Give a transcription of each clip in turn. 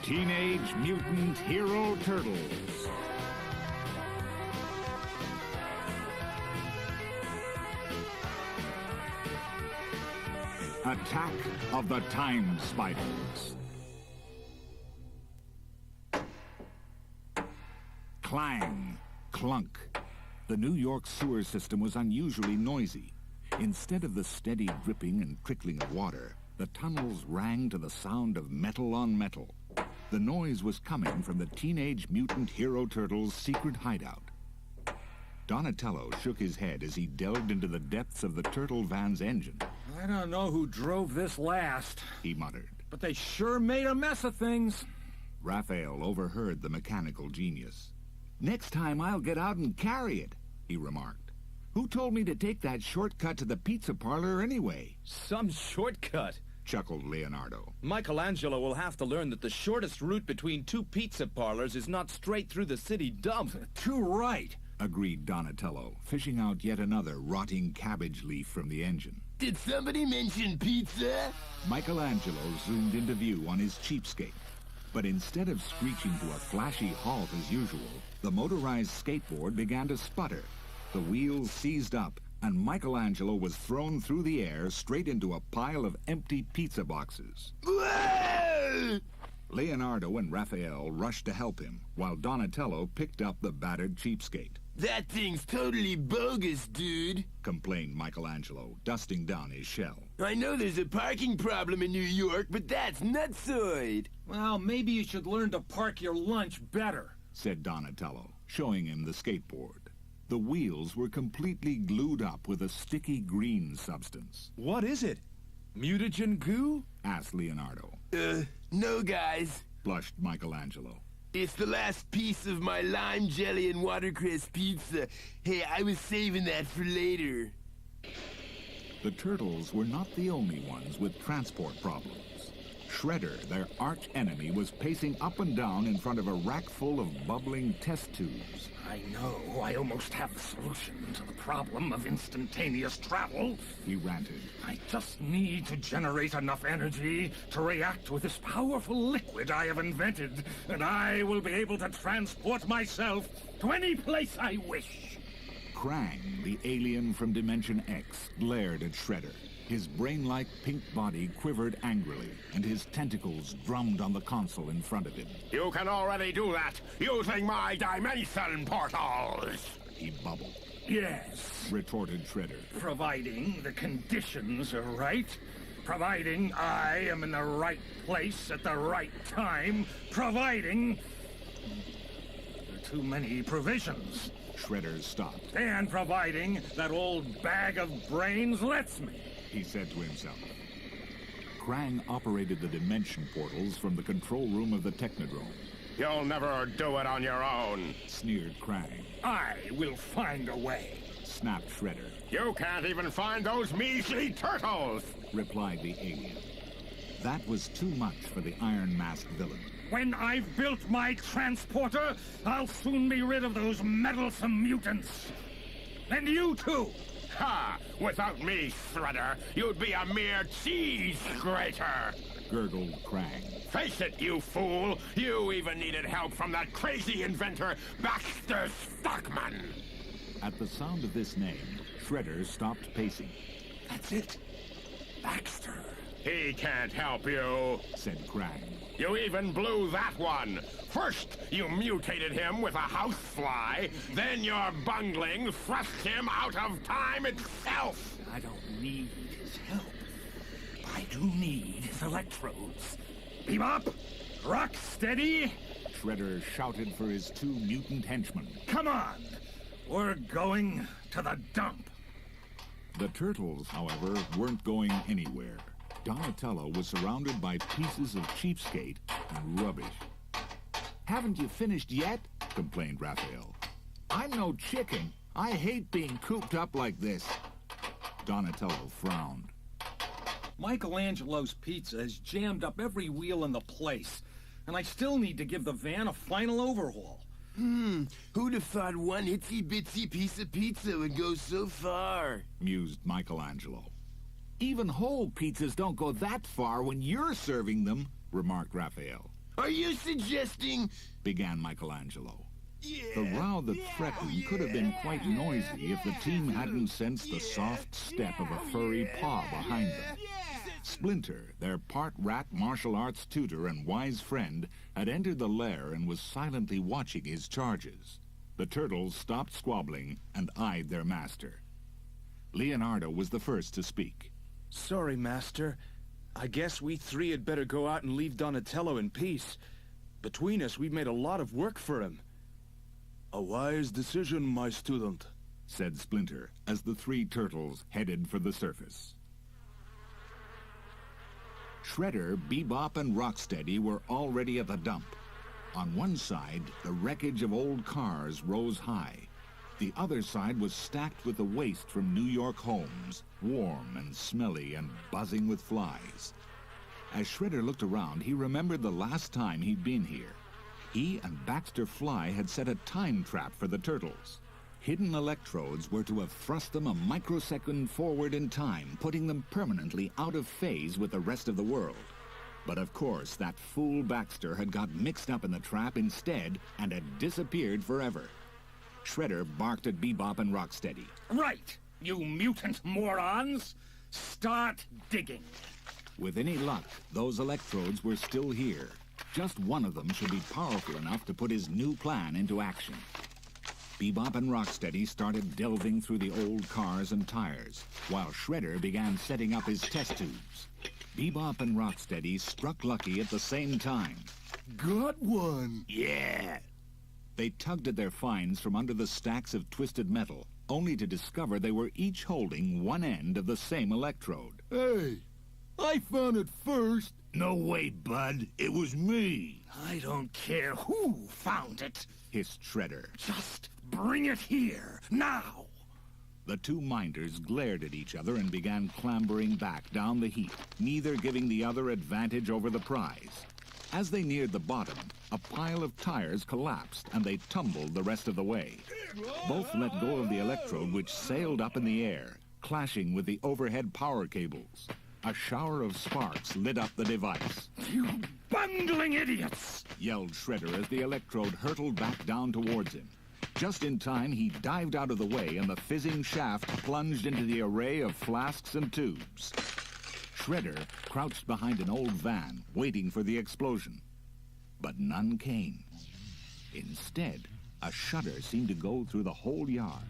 Teenage Mutant Hero Turtles. Attack of the Time Spiders. Clang, clunk. The New York sewer system was unusually noisy. Instead of the steady dripping and trickling of water, the tunnels rang to the sound of metal on metal. The noise was coming from the Teenage Mutant Hero Turtles' secret hideout. Donatello shook his head as he delved into the depths of the Turtle van's engine. I don't know who drove this last, He muttered. but they sure made a mess of things. Raphael overheard the mechanical genius. "Next time I'll get out and carry it," he remarked. "Who told me to take that shortcut to the pizza parlor anyway?" Some shortcut. Chuckled Leonardo. Michelangelo will have to learn that the shortest route between two pizza parlors is not straight through the city dump. Too right. Agreed Donatello, fishing out yet another rotting cabbage leaf from the engine. Did somebody mention pizza? Michelangelo zoomed into view on his cheapskate. But instead of screeching to a flashy halt as usual, the motorized skateboard began to sputter. The wheels seized up, and Michelangelo was thrown through the air straight into a pile of empty pizza boxes. Whoa! Leonardo and Raphael rushed to help him, while Donatello picked up the battered cheapskate. That thing's totally bogus, dude. Complained Michelangelo, dusting down his shell. I know there's a parking problem in New York, but that's nutsoid. Well, maybe you should learn to park your lunch better. Said Donatello, showing him the skateboard. The wheels were completely glued up with a sticky green substance. What is it? Mutagen goo? Asked Leonardo. No, guys. Blushed Michelangelo. It's the last piece of my lime jelly and watercress pizza. Hey, I was saving that for later. The Turtles were not the only ones with transport problems. Shredder, their arch-enemy, was pacing up and down in front of a rack full of bubbling test tubes. I know, I almost have the solution to the problem of instantaneous travel. He ranted. I just need to generate enough energy to react with this powerful liquid I have invented, and I will be able to transport myself to any place I wish. Krang, the alien from Dimension X, glared at Shredder. His brain-like pink body quivered angrily, and his tentacles drummed on the console in front of him. You can already do that using my dimension portals! He bubbled. Yes, Retorted Shredder. providing the conditions are right. Providing I am in the right place at the right time. Providing... There are too many provisions. Shredder stopped. And providing that old bag of brains lets me. He said to himself. Krang operated the dimension portals from the control room of the Technodrome. You'll never do it on your own. Sneered Krang. I will find a way. Snapped Shredder. You can't even find those measly turtles! Replied the alien. That was too much for the iron-masked villain. When I've built my transporter, I'll soon be rid of those meddlesome mutants. And you too. Ha! Without me, Shredder, you'd be a mere cheese grater! Gurgled Krang. Face it, you fool! You even needed help from that crazy inventor, Baxter Stockman! At the sound of this name, Shredder stopped pacing. That's it. Baxter. He can't help you. Said Krang. You even blew that one. First, you mutated him with a housefly. Then your bungling thrust him out of time itself. I don't need his help. I do need his electrodes. Bebop, rock steady. Shredder shouted for his two mutant henchmen. Come on. We're going to the dump. The Turtles, however, weren't going anywhere. Donatello was surrounded by pieces of cheapskate and rubbish. "Haven't you finished yet?" complained Raphael. "I'm no chicken. I hate being cooped up like this." Donatello frowned. Michelangelo's pizza has jammed up every wheel in the place, and I still need to give the van a final overhaul. Who'd have thought one itsy-bitsy piece of pizza would go so far? Mused Michelangelo. "Even whole pizzas don't go that far when you're serving them," remarked Raphael. Are you suggesting... began Michelangelo. The row that threatened could have been quite noisy if the team hadn't sensed the soft step of a furry paw behind them. Splinter, their part-rat martial arts tutor and wise friend, had entered the lair and was silently watching his charges. The turtles stopped squabbling and eyed their master. Leonardo was the first to speak. Sorry, Master. I guess we three had better go out and leave Donatello in peace. Between us, we've made a lot of work for him. A wise decision, my student, said Splinter as the three turtles headed for the surface. Shredder, Bebop, and Rocksteady were already at the dump. On one side, the wreckage of old cars rose high. The other side was stacked with the waste from New York homes, warm and smelly and buzzing with flies. As Shredder looked around, he remembered the last time he'd been here. He and Baxter Fly had set a time trap for the turtles. Hidden electrodes were to have thrust them a microsecond forward in time, putting them permanently out of phase with the rest of the world. But of course, that fool Baxter had got mixed up in the trap instead and had disappeared forever. Shredder barked at Bebop and Rocksteady. Right, you mutant morons! Start digging! With any luck, those electrodes were still here. Just one of them should be powerful enough to put his new plan into action. Bebop and Rocksteady started delving through the old cars and tires, while Shredder began setting up his test tubes. Bebop and Rocksteady struck lucky at the same time. Got one! Yeah! They tugged at their finds from under the stacks of twisted metal, only to discover they were each holding one end of the same electrode. Hey, I found it first. No way, bud. It was me. I don't care who found it. Hissed Shredder. Just bring it here, now! The two minders glared at each other and began clambering back down the heap, neither giving the other advantage over the prize. As they neared the bottom, a pile of tires collapsed and they tumbled the rest of the way. Both let go of the electrode, which sailed up in the air, clashing with the overhead power cables. A shower of sparks lit up the device. You bungling idiots! Yelled Shredder as the electrode hurtled back down towards him. Just in time, he dived out of the way and the fizzing shaft plunged into the array of flasks and tubes. Shredder crouched behind an old van, waiting for the explosion. But none came. Instead, a shudder seemed to go through the whole yard,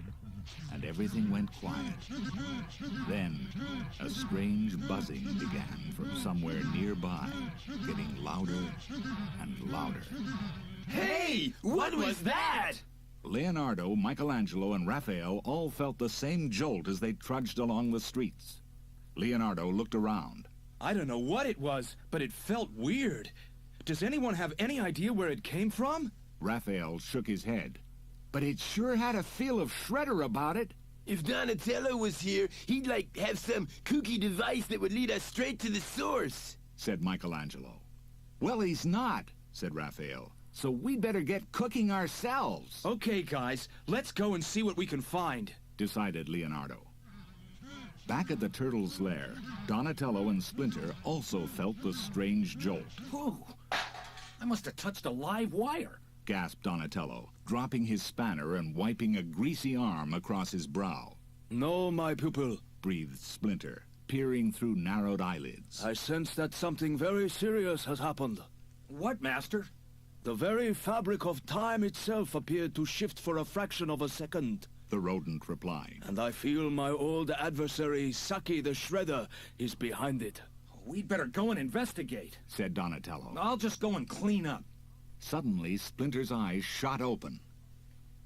and everything went quiet. Then, a strange buzzing began from somewhere nearby, getting louder and louder. Hey! What was that? Leonardo, Michelangelo, and Raphael all felt the same jolt as they trudged along the streets. Leonardo looked around. I don't know what it was, but it felt weird. Does anyone have any idea where it came from? Raphael shook his head. But it sure had a feel of Shredder about it. If Donatello was here, he'd have some kooky device that would lead us straight to the source, said Michelangelo. Well, he's not, said Raphael. So we'd better get cooking ourselves. Okay, guys, let's go and see what we can find, decided Leonardo. Back at the turtle's lair, Donatello and Splinter also felt the strange jolt. Whew. I must have touched a live wire, gasped Donatello, dropping his spanner and wiping a greasy arm across his brow. No, my pupil, breathed Splinter, peering through narrowed eyelids. I sense that something very serious has happened. What, Master? The very fabric of time itself appeared to shift for a fraction of a second, the rodent replied. And I feel my old adversary, Saki the Shredder, is behind it. We'd better go and investigate, said Donatello. I'll just go and clean up. Suddenly, Splinter's eyes shot open.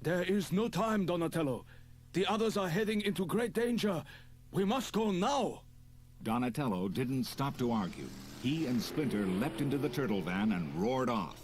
There is no time, Donatello. The others are heading into great danger. We must go now. Donatello didn't stop to argue. He and Splinter leapt into the turtle van and roared off.